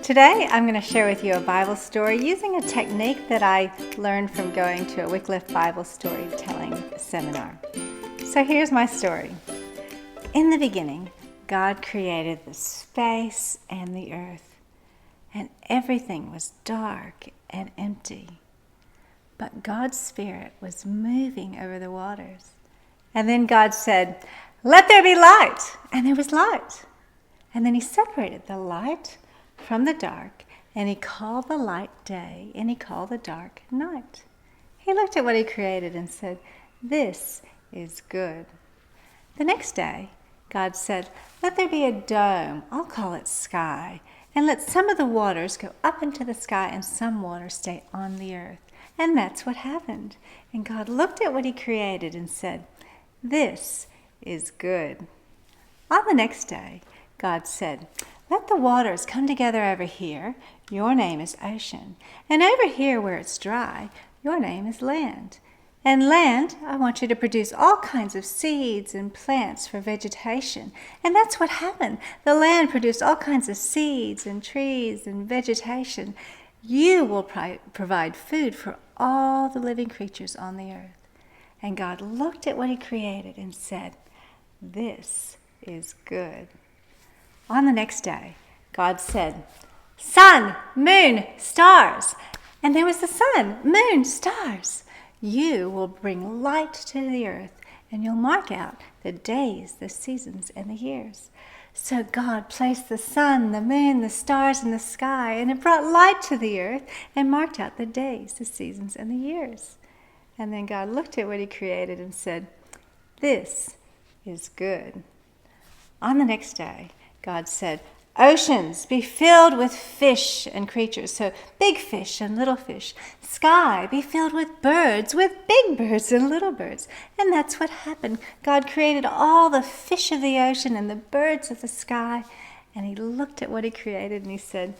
Today I'm going to share with you a Bible story using a technique that I learned from going to a Wycliffe Bible storytelling seminar. So here's my story. In the beginning, God created the space and the earth, and everything was dark and empty. But God's Spirit was moving over the waters. And then God said, "Let there be light," and there was light. And then he separated the light from the dark, and he called the light day, and he called the dark night. He looked at what he created and said, "This is good." The next day, God said, "Let there be a dome, I'll call it sky, and let some of the waters go up into the sky and some waters stay on the earth." And that's what happened. And God looked at what he created and said, "This is good." On the next day, God said, "Let the waters come together over here. Your name is ocean. And over here where it's dry, your name is land. And land, I want you to produce all kinds of seeds and plants for vegetation." And that's what happened. The land produced all kinds of seeds and trees and vegetation. You will provide food for all the living creatures on the earth. And God looked at what he created and said, "This is good." On the next day, God said, "Sun, moon, stars." And there was the sun, moon, stars. You will bring light to the earth, and you'll mark out the days, the seasons, and the years. So God placed the sun, the moon, the stars in the sky, and it brought light to the earth and marked out the days, the seasons, and the years. And then God looked at what he created and said, "This is good." On the next day, God said, "Oceans, be filled with fish and creatures," so big fish and little fish. "Sky, be filled with birds, with big birds and little birds." And that's what happened. God created all the fish of the ocean and the birds of the sky, and he looked at what he created and he said,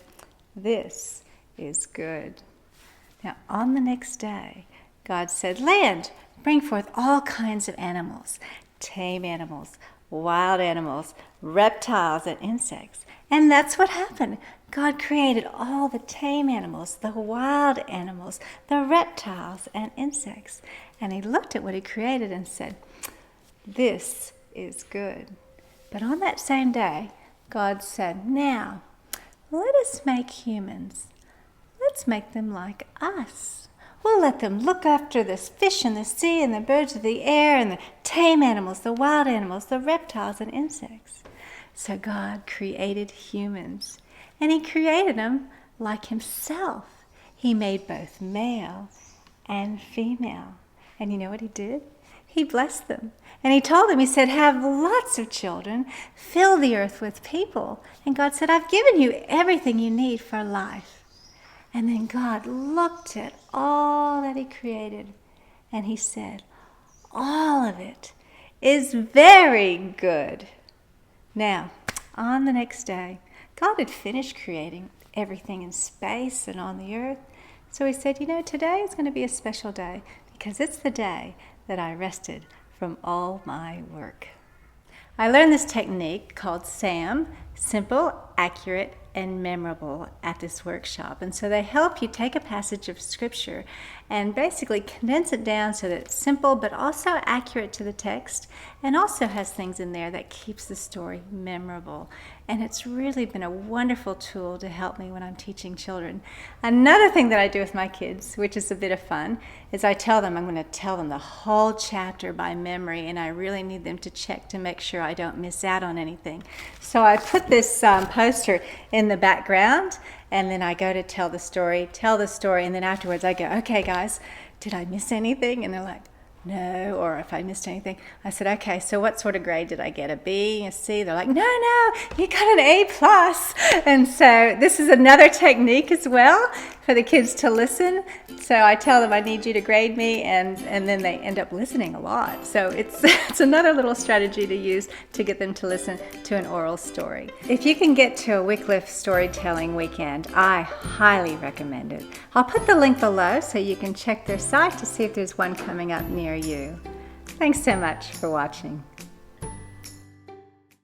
"This is good." Now, on the next day, God said, "Land, bring forth all kinds of animals, tame animals, wild animals, reptiles, and insects." And that's what happened. God created all the tame animals, the wild animals, the reptiles, and insects. And he looked at what he created and said, "This is good." But on that same day, God said, "Now, let us make humans. Let's make them like us. We'll let them look after the fish in the sea and the birds of the air and the tame animals, the wild animals, the reptiles and insects." So God created humans, and he created them like himself. He made both male and female. And you know what he did? He blessed them. And he told them, he said, "Have lots of children, fill the earth with people." And God said, "I've given you everything you need for life." And then God looked at all that he created, and he said, "All of it is very good." Now, on the next day, God had finished creating everything in space and on the earth. So he said, today is going to be a special day because it's the day that I rested from all my work. I learned this technique called S.A.M, simple, accurate, and memorable, at this workshop. And so they help you take a passage of scripture and basically condense it down so that it's simple but also accurate to the text, and also has things in there that keeps the story memorable. And it's really been a wonderful tool to help me when I'm teaching children. Another thing that I do with my kids, which is a bit of fun, is I'm going to tell them the whole chapter by memory, and I really need them to check to make sure I don't miss out on anything. So I put this poster in the background, and then I go to tell the story, and then afterwards I go, "Okay guys, did I miss anything?" And they're like, "No," or if I missed anything, I said, "Okay, so what sort of grade did I get? A B, a C?" They're like, "No, you got an A+. And so this is another technique as well for the kids to listen. So I tell them, "I need you to grade me," and then they end up listening a lot. So it's another little strategy to use to get them to listen to an oral story. If you can get to a Wycliffe storytelling weekend, I highly recommend it. I'll put the link below so you can check their site to see if there's one coming up near you. Thanks so much for watching.